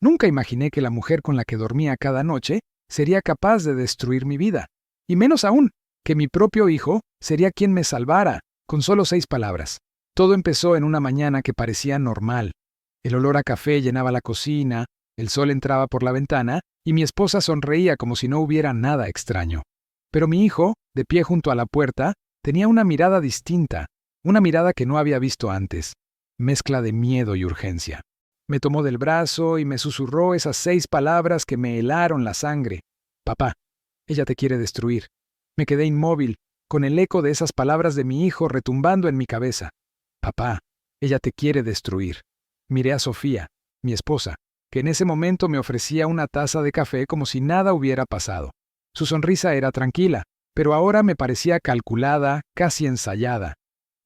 Nunca imaginé que la mujer con la que dormía cada noche sería capaz de destruir mi vida. Y menos aún, que mi propio hijo sería quien me salvara, con solo 6 palabras. Todo empezó en una mañana que parecía normal. El olor a café llenaba la cocina, el sol entraba por la ventana y mi esposa sonreía como si no hubiera nada extraño. Pero mi hijo, de pie junto a la puerta, tenía una mirada distinta, una mirada que no había visto antes, mezcla de miedo y urgencia. Me tomó del brazo y me susurró esas 6 palabras que me helaron la sangre. Papá, ella te quiere destruir. Me quedé inmóvil, con el eco de esas palabras de mi hijo retumbando en mi cabeza. Papá, ella te quiere destruir. Miré a Sofía, mi esposa, que en ese momento me ofrecía una taza de café como si nada hubiera pasado. Su sonrisa era tranquila, pero ahora me parecía calculada, casi ensayada.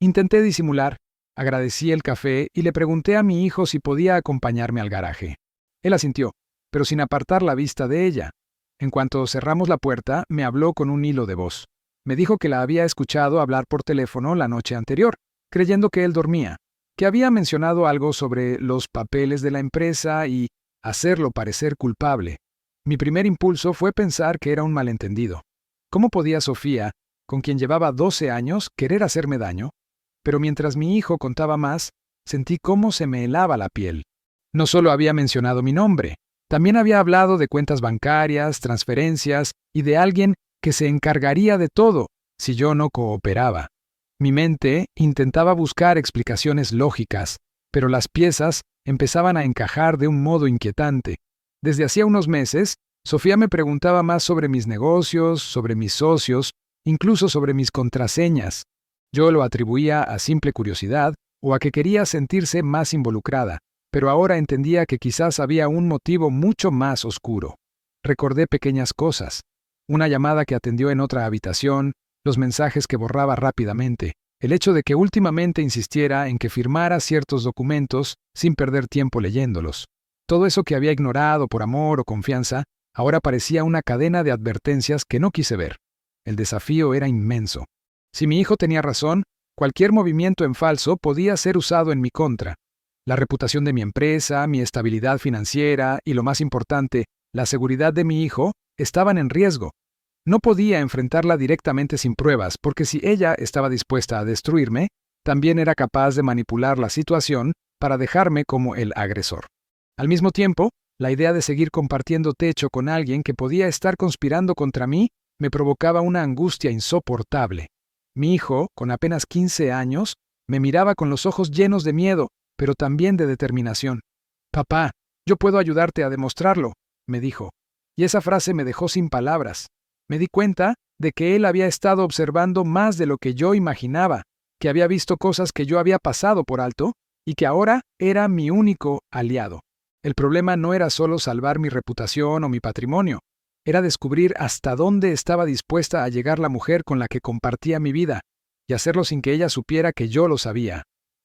Intenté disimular, agradecí el café y le pregunté a mi hijo si podía acompañarme al garaje. Él asintió, pero sin apartar la vista de ella. En cuanto cerramos la puerta, me habló con un hilo de voz. Me dijo que la había escuchado hablar por teléfono la noche anterior, creyendo que él dormía, que había mencionado algo sobre los papeles de la empresa y hacerlo parecer culpable. Mi primer impulso fue pensar que era un malentendido. ¿Cómo podía Sofía, con quien llevaba 12 años, querer hacerme daño? Pero mientras mi hijo contaba más, sentí cómo se me helaba la piel. No solo había mencionado mi nombre, también había hablado de cuentas bancarias, transferencias y de alguien que se encargaría de todo si yo no cooperaba. Mi mente intentaba buscar explicaciones lógicas, pero las piezas empezaban a encajar de un modo inquietante. Desde hacía unos meses, Sofía me preguntaba más sobre mis negocios, sobre mis socios, incluso sobre mis contraseñas. Yo lo atribuía a simple curiosidad o a que quería sentirse más involucrada, pero ahora entendía que quizás había un motivo mucho más oscuro. Recordé pequeñas cosas. Una llamada que atendió en otra habitación, los mensajes que borraba rápidamente, el hecho de que últimamente insistiera en que firmara ciertos documentos sin perder tiempo leyéndolos. Todo eso que había ignorado por amor o confianza, ahora parecía una cadena de advertencias que no quise ver. El desafío era inmenso. Si mi hijo tenía razón, cualquier movimiento en falso podía ser usado en mi contra. La reputación de mi empresa, mi estabilidad financiera y, lo más importante, la seguridad de mi hijo estaban en riesgo. No podía enfrentarla directamente sin pruebas, porque si ella estaba dispuesta a destruirme, también era capaz de manipular la situación para dejarme como el agresor. Al mismo tiempo, la idea de seguir compartiendo techo con alguien que podía estar conspirando contra mí me provocaba una angustia insoportable. Mi hijo, con apenas 15 años, me miraba con los ojos llenos de miedo, pero también de determinación. «Papá, yo puedo ayudarte a demostrarlo», me dijo. Y esa frase me dejó sin palabras. Me di cuenta de que él había estado observando más de lo que yo imaginaba, que había visto cosas que yo había pasado por alto y que ahora era mi único aliado. El problema no era solo salvar mi reputación o mi patrimonio, era descubrir hasta dónde estaba dispuesta a llegar la mujer con la que compartía mi vida, y hacerlo sin que ella supiera que yo lo sabía.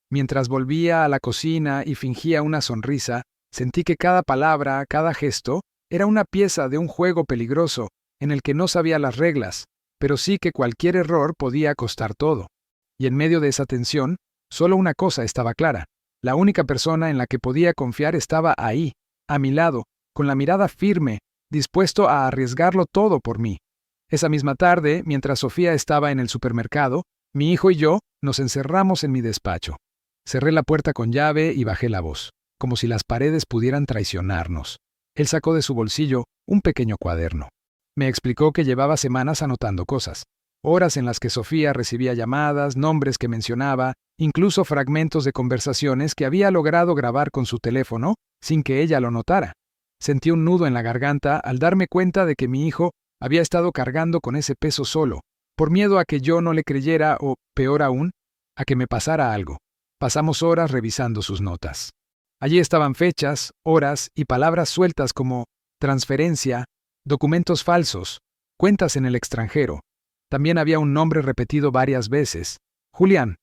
Mientras volvía a la cocina y fingía una sonrisa, sentí que cada palabra, cada gesto, era una pieza de un juego peligroso, en el que no sabía las reglas, pero sí que cualquier error podía costar todo. Y en medio de esa tensión, solo una cosa estaba clara. La única persona en la que podía confiar estaba ahí, a mi lado, con la mirada firme, dispuesto a arriesgarlo todo por mí. Esa misma tarde, mientras Sofía estaba en el supermercado, mi hijo y yo nos encerramos en mi despacho. Cerré la puerta con llave y bajé la voz, como si las paredes pudieran traicionarnos. Él sacó de su bolsillo un pequeño cuaderno. Me explicó que llevaba semanas anotando cosas, horas en las que Sofía recibía llamadas, nombres que mencionaba, incluso fragmentos de conversaciones que había logrado grabar con su teléfono sin que ella lo notara. Sentí un nudo en la garganta al darme cuenta de que mi hijo había estado cargando con ese peso solo, por miedo a que yo no le creyera o, peor aún, a que me pasara algo. Pasamos horas revisando sus notas. Allí estaban fechas, horas y palabras sueltas como transferencia, documentos falsos, cuentas en el extranjero. También había un nombre repetido varias veces, Julián.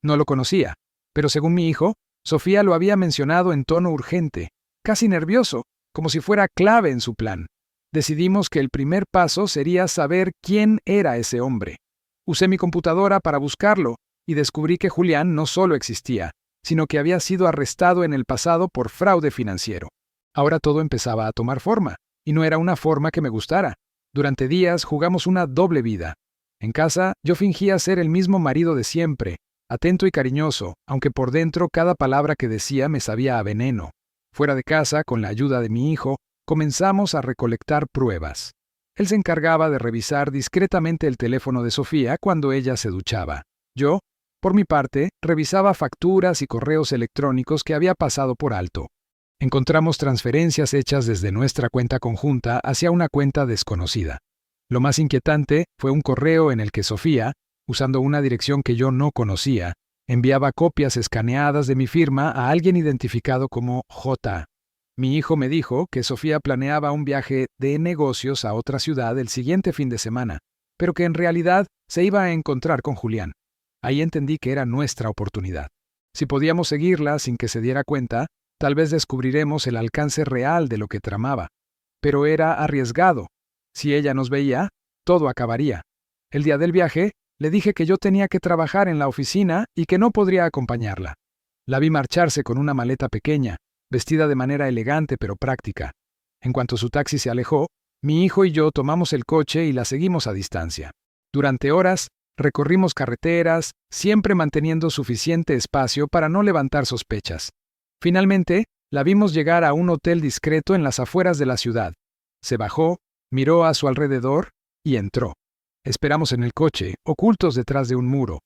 No lo conocía, pero según mi hijo, Sofía lo había mencionado en tono urgente, casi nervioso, como si fuera clave en su plan. Decidimos que el primer paso sería saber quién era ese hombre. Usé mi computadora para buscarlo y descubrí que Julián no solo existía, sino que había sido arrestado en el pasado por fraude financiero. Ahora todo empezaba a tomar forma, y no era una forma que me gustara. Durante días jugamos una doble vida. En casa, yo fingía ser el mismo marido de siempre, atento y cariñoso, aunque por dentro cada palabra que decía me sabía a veneno. Fuera de casa, con la ayuda de mi hijo, comenzamos a recolectar pruebas. Él se encargaba de revisar discretamente el teléfono de Sofía cuando ella se duchaba. Yo, por mi parte, revisaba facturas y correos electrónicos que había pasado por alto. Encontramos transferencias hechas desde nuestra cuenta conjunta hacia una cuenta desconocida. Lo más inquietante fue un correo en el que Sofía, usando una dirección que yo no conocía, enviaba copias escaneadas de mi firma a alguien identificado como J. Mi hijo me dijo que Sofía planeaba un viaje de negocios a otra ciudad el siguiente fin de semana, pero que en realidad se iba a encontrar con Julián. Ahí entendí que era nuestra oportunidad. Si podíamos seguirla sin que se diera cuenta, tal vez descubriremos el alcance real de lo que tramaba. Pero era arriesgado. Si ella nos veía, todo acabaría. El día del viaje, le dije que yo tenía que trabajar en la oficina y que no podría acompañarla. La vi marcharse con una maleta pequeña, vestida de manera elegante pero práctica. En cuanto su taxi se alejó, mi hijo y yo tomamos el coche y la seguimos a distancia. Durante horas, recorrimos carreteras, siempre manteniendo suficiente espacio para no levantar sospechas. Finalmente, la vimos llegar a un hotel discreto en las afueras de la ciudad. Se bajó, miró a su alrededor y entró. Esperamos en el coche, ocultos detrás de un muro.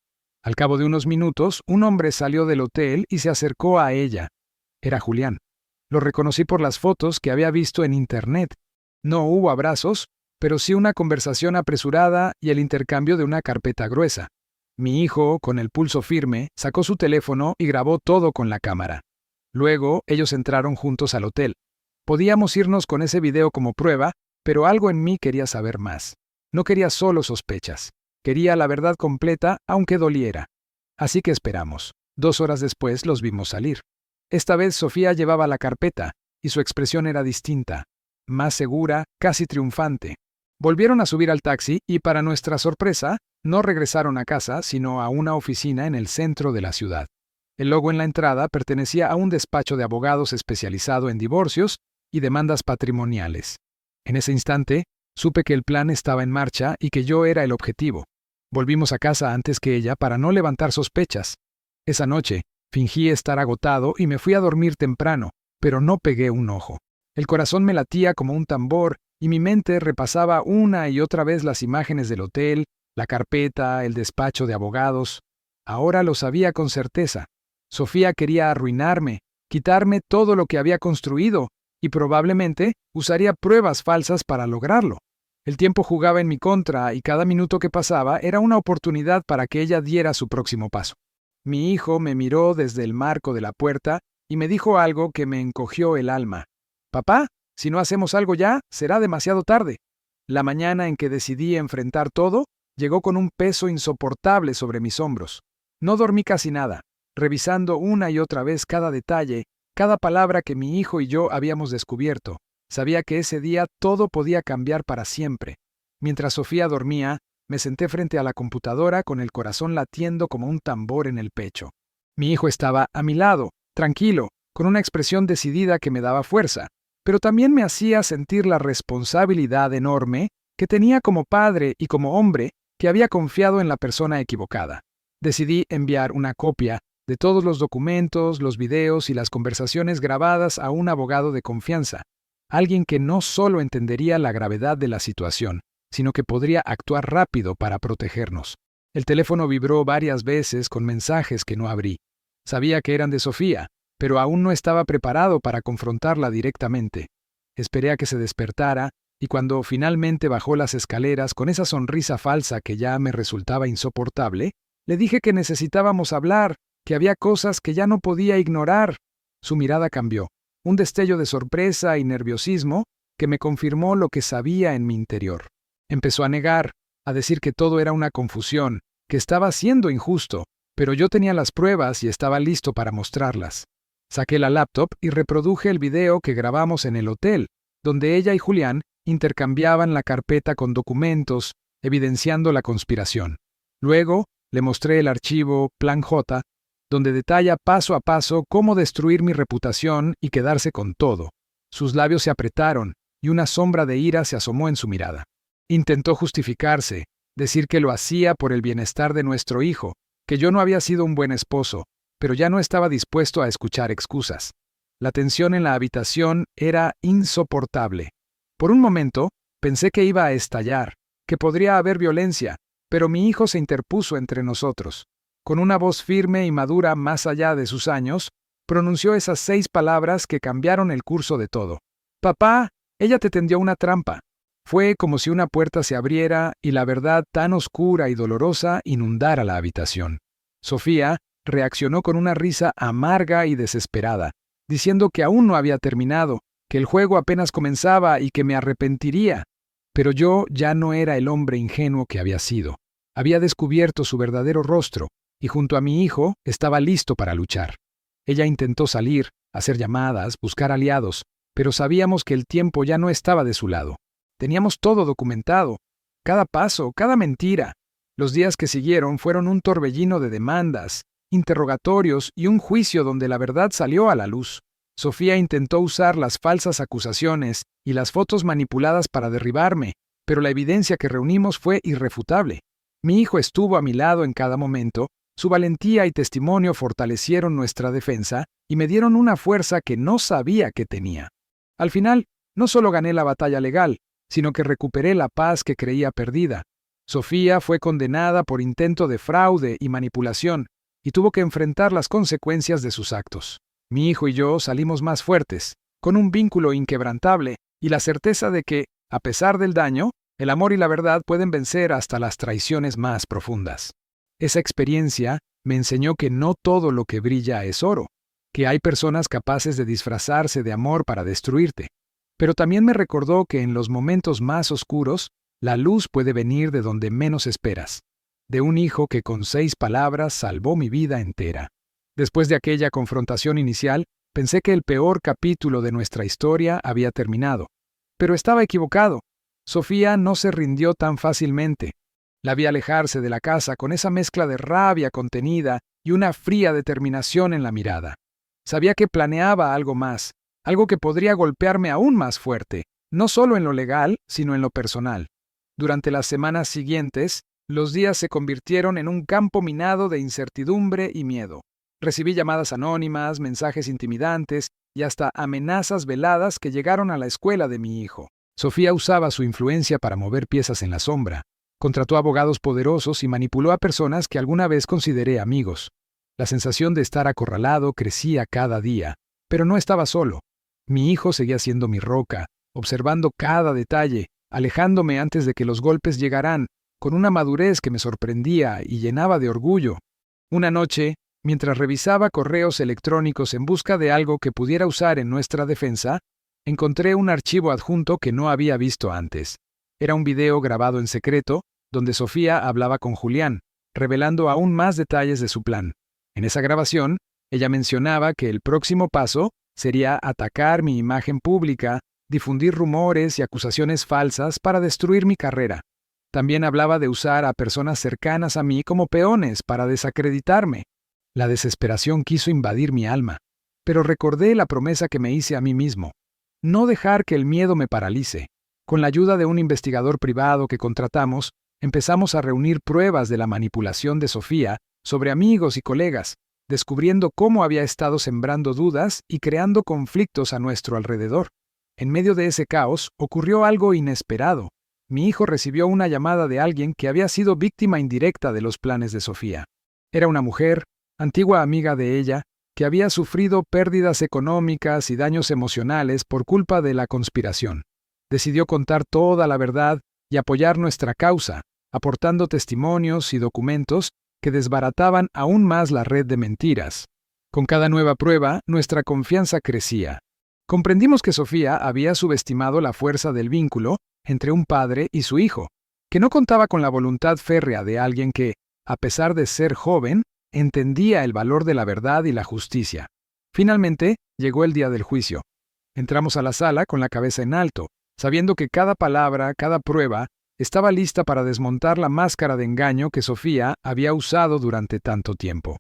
Al cabo de unos minutos, un hombre salió del hotel y se acercó a ella. Era Julián. Lo reconocí por las fotos que había visto en internet. No hubo abrazos, pero sí una conversación apresurada y el intercambio de una carpeta gruesa. Mi hijo, con el pulso firme, sacó su teléfono y grabó todo con la cámara. Luego, ellos entraron juntos al hotel. Podíamos irnos con ese video como prueba, pero algo en mí quería saber más. No quería solo sospechas. Quería la verdad completa, aunque doliera. Así que esperamos. 2 horas después los vimos salir. Esta vez Sofía llevaba la carpeta, y su expresión era distinta, más segura, casi triunfante. Volvieron a subir al taxi y, para nuestra sorpresa, no regresaron a casa, sino a una oficina en el centro de la ciudad. El logo en la entrada pertenecía a un despacho de abogados especializado en divorcios y demandas patrimoniales. En ese instante, supe que el plan estaba en marcha y que yo era el objetivo. Volvimos a casa antes que ella para no levantar sospechas. Esa noche, fingí estar agotado y me fui a dormir temprano, pero no pegué un ojo. El corazón me latía como un tambor y mi mente repasaba una y otra vez las imágenes del hotel, la carpeta, el despacho de abogados. Ahora lo sabía con certeza. Sofía quería arruinarme, quitarme todo lo que había construido, y probablemente usaría pruebas falsas para lograrlo. El tiempo jugaba en mi contra y cada minuto que pasaba era una oportunidad para que ella diera su próximo paso. Mi hijo me miró desde el marco de la puerta y me dijo algo que me encogió el alma. «Papá, si no hacemos algo ya, será demasiado tarde». La mañana en que decidí enfrentar todo, llegó con un peso insoportable sobre mis hombros. No dormí casi nada, revisando una y otra vez cada detalle, cada palabra que mi hijo y yo habíamos descubierto. Sabía que ese día todo podía cambiar para siempre. Mientras Sofía dormía, me senté frente a la computadora con el corazón latiendo como un tambor en el pecho. Mi hijo estaba a mi lado, tranquilo, con una expresión decidida que me daba fuerza, pero también me hacía sentir la responsabilidad enorme que tenía como padre y como hombre que había confiado en la persona equivocada. Decidí enviar una copia de todos los documentos, los videos y las conversaciones grabadas a un abogado de confianza, alguien que no solo entendería la gravedad de la situación, sino que podría actuar rápido para protegernos. El teléfono vibró varias veces con mensajes que no abrí. Sabía que eran de Sofía, pero aún no estaba preparado para confrontarla directamente. Esperé a que se despertara, y cuando finalmente bajó las escaleras con esa sonrisa falsa que ya me resultaba insoportable, le dije que necesitábamos hablar, que había cosas que ya no podía ignorar. Su mirada cambió, un destello de sorpresa y nerviosismo que me confirmó lo que sabía en mi interior. Empezó a negar, a decir que todo era una confusión, que estaba siendo injusto, pero yo tenía las pruebas y estaba listo para mostrarlas. Saqué la laptop y reproduje el video que grabamos en el hotel, donde ella y Julián intercambiaban la carpeta con documentos, evidenciando la conspiración. Luego, le mostré el archivo Plan J, donde detalla paso a paso cómo destruir mi reputación y quedarse con todo. Sus labios se apretaron y una sombra de ira se asomó en su mirada. Intentó justificarse, decir que lo hacía por el bienestar de nuestro hijo, que yo no había sido un buen esposo, pero ya no estaba dispuesto a escuchar excusas. La tensión en la habitación era insoportable. Por un momento, pensé que iba a estallar, que podría haber violencia, pero mi hijo se interpuso entre nosotros. Con una voz firme y madura más allá de sus años, pronunció esas 6 palabras que cambiaron el curso de todo. «Papá, ella te tendió una trampa». Fue como si una puerta se abriera y la verdad tan oscura y dolorosa inundara la habitación. Sofía reaccionó con una risa amarga y desesperada, diciendo que aún no había terminado, que el juego apenas comenzaba y que me arrepentiría. Pero yo ya no era el hombre ingenuo que había sido. Había descubierto su verdadero rostro, y junto a mi hijo estaba listo para luchar. Ella intentó salir, hacer llamadas, buscar aliados, pero sabíamos que el tiempo ya no estaba de su lado. Teníamos todo documentado, cada paso, cada mentira. Los días que siguieron fueron un torbellino de demandas, interrogatorios y un juicio donde la verdad salió a la luz. Sofía intentó usar las falsas acusaciones y las fotos manipuladas para derribarme, pero la evidencia que reunimos fue irrefutable. Mi hijo estuvo a mi lado en cada momento, su valentía y testimonio fortalecieron nuestra defensa y me dieron una fuerza que no sabía que tenía. Al final, no solo gané la batalla legal, sino que recuperé la paz que creía perdida. Sofía fue condenada por intento de fraude y manipulación, y tuvo que enfrentar las consecuencias de sus actos. Mi hijo y yo salimos más fuertes, con un vínculo inquebrantable y la certeza de que, a pesar del daño, el amor y la verdad pueden vencer hasta las traiciones más profundas. Esa experiencia me enseñó que no todo lo que brilla es oro, que hay personas capaces de disfrazarse de amor para destruirte. Pero también me recordó que en los momentos más oscuros, la luz puede venir de donde menos esperas. De un hijo que con 6 palabras salvó mi vida entera. Después de aquella confrontación inicial, pensé que el peor capítulo de nuestra historia había terminado. Pero estaba equivocado. Sofía no se rindió tan fácilmente. La vi alejarse de la casa con esa mezcla de rabia contenida y una fría determinación en la mirada. Sabía que planeaba algo más, algo que podría golpearme aún más fuerte, no solo en lo legal, sino en lo personal. Durante las semanas siguientes, los días se convirtieron en un campo minado de incertidumbre y miedo. Recibí llamadas anónimas, mensajes intimidantes y hasta amenazas veladas que llegaron a la escuela de mi hijo. Sofía usaba su influencia para mover piezas en la sombra. Contrató abogados poderosos y manipuló a personas que alguna vez consideré amigos. La sensación de estar acorralado crecía cada día, pero no estaba solo. Mi hijo seguía siendo mi roca, observando cada detalle, alejándome antes de que los golpes llegaran, con una madurez que me sorprendía y llenaba de orgullo. Una noche, mientras revisaba correos electrónicos en busca de algo que pudiera usar en nuestra defensa, encontré un archivo adjunto que no había visto antes. Era un video grabado en secreto, donde Sofía hablaba con Julián, revelando aún más detalles de su plan. En esa grabación, ella mencionaba que el próximo paso sería atacar mi imagen pública, difundir rumores y acusaciones falsas para destruir mi carrera. También hablaba de usar a personas cercanas a mí como peones para desacreditarme. La desesperación quiso invadir mi alma, pero recordé la promesa que me hice a mí mismo. No dejar que el miedo me paralice. Con la ayuda de un investigador privado que contratamos, empezamos a reunir pruebas de la manipulación de Sofía sobre amigos y colegas, descubriendo cómo había estado sembrando dudas y creando conflictos a nuestro alrededor. En medio de ese caos ocurrió algo inesperado. Mi hijo recibió una llamada de alguien que había sido víctima indirecta de los planes de Sofía. Era una mujer, antigua amiga de ella, que había sufrido pérdidas económicas y daños emocionales por culpa de la conspiración. Decidió contar toda la verdad y apoyar nuestra causa, aportando testimonios y documentos que desbarataban aún más la red de mentiras. Con cada nueva prueba, nuestra confianza crecía. Comprendimos que Sofía había subestimado la fuerza del vínculo entre un padre y su hijo, que no contaba con la voluntad férrea de alguien que, a pesar de ser joven, entendía el valor de la verdad y la justicia. Finalmente, llegó el día del juicio. Entramos a la sala con la cabeza en alto, sabiendo que cada palabra, cada prueba, estaba lista para desmontar la máscara de engaño que Sofía había usado durante tanto tiempo.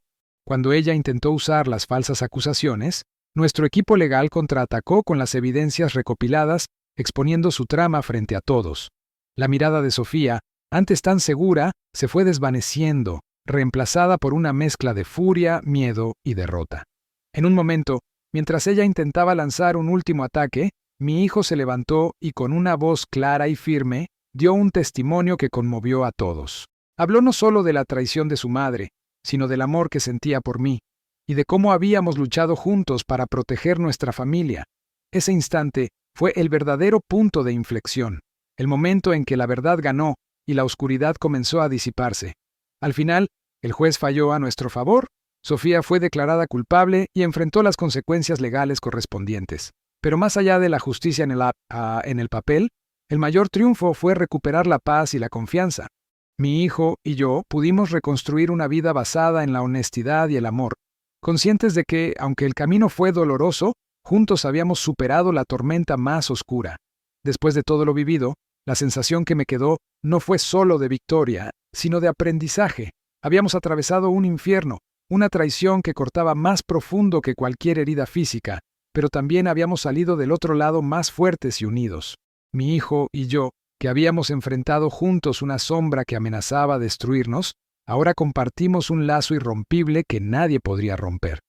Cuando ella intentó usar las falsas acusaciones, Nuestro equipo legal contraatacó con las evidencias recopiladas, exponiendo su trama frente a todos. La mirada de Sofía, antes tan segura, se fue desvaneciendo, reemplazada por una mezcla de furia, miedo y derrota. En un momento, mientras ella intentaba lanzar un último ataque, mi hijo se levantó y con una voz clara y firme, dio un testimonio que conmovió a todos. Habló no solo de la traición de su madre, sino del amor que sentía por mí, y de cómo habíamos luchado juntos para proteger nuestra familia. Ese instante fue el verdadero punto de inflexión, el momento en que la verdad ganó y la oscuridad comenzó a disiparse. Al final, el juez falló a nuestro favor, Sofía fue declarada culpable y enfrentó las consecuencias legales correspondientes. Pero más allá de la justicia en el papel, el mayor triunfo fue recuperar la paz y la confianza. Mi hijo y yo pudimos reconstruir una vida basada en la honestidad y el amor, conscientes de que, aunque el camino fue doloroso, juntos habíamos superado la tormenta más oscura. Después de todo lo vivido, la sensación que me quedó no fue solo de victoria, sino de aprendizaje. Habíamos atravesado un infierno, una traición que cortaba más profundo que cualquier herida física, pero también habíamos salido del otro lado más fuertes y unidos. Mi hijo y yo, que habíamos enfrentado juntos una sombra que amenazaba destruirnos, ahora compartimos un lazo irrompible que nadie podría romper.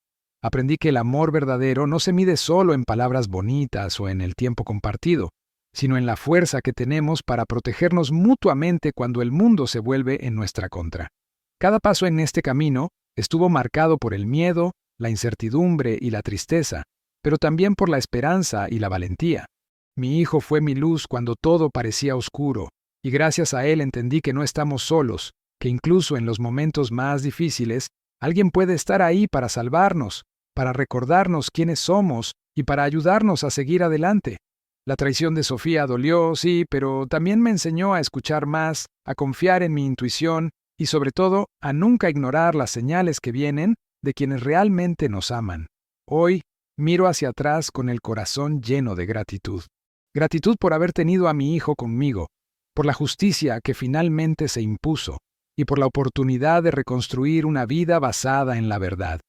Aprendí que el amor verdadero no se mide solo en palabras bonitas o en el tiempo compartido, sino en la fuerza que tenemos para protegernos mutuamente cuando el mundo se vuelve en nuestra contra. Cada paso en este camino estuvo marcado por el miedo, la incertidumbre y la tristeza, pero también por la esperanza y la valentía. Mi hijo fue mi luz cuando todo parecía oscuro, y gracias a él entendí que no estamos solos, que incluso en los momentos más difíciles, alguien puede estar ahí para salvarnos, para recordarnos quiénes somos y para ayudarnos a seguir adelante. La traición de Sofía dolió, sí, pero también me enseñó a escuchar más, a confiar en mi intuición y sobre todo a nunca ignorar las señales que vienen de quienes realmente nos aman. Hoy miro hacia atrás con el corazón lleno de gratitud. Gratitud por haber tenido a mi hijo conmigo, por la justicia que finalmente se impuso y por la oportunidad de reconstruir una vida basada en la verdad.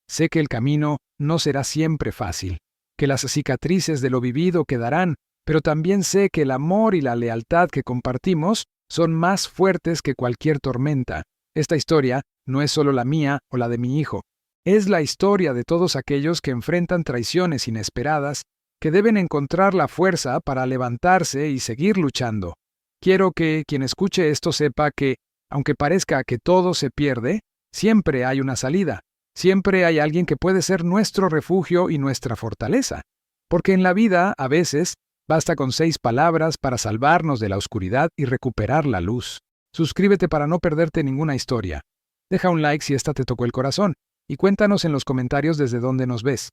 Sé que el camino no será siempre fácil, que las cicatrices de lo vivido quedarán, pero también sé que el amor y la lealtad que compartimos son más fuertes que cualquier tormenta. Esta historia no es solo la mía o la de mi hijo, es la historia de todos aquellos que enfrentan traiciones inesperadas, que deben encontrar la fuerza para levantarse y seguir luchando. Quiero que quien escuche esto sepa que, aunque parezca que todo se pierde, siempre hay una salida. Siempre hay alguien que puede ser nuestro refugio y nuestra fortaleza. Porque en la vida, a veces, basta con 6 palabras para salvarnos de la oscuridad y recuperar la luz. Suscríbete para no perderte ninguna historia. Deja un like si esta te tocó el corazón y cuéntanos en los comentarios desde dónde nos ves.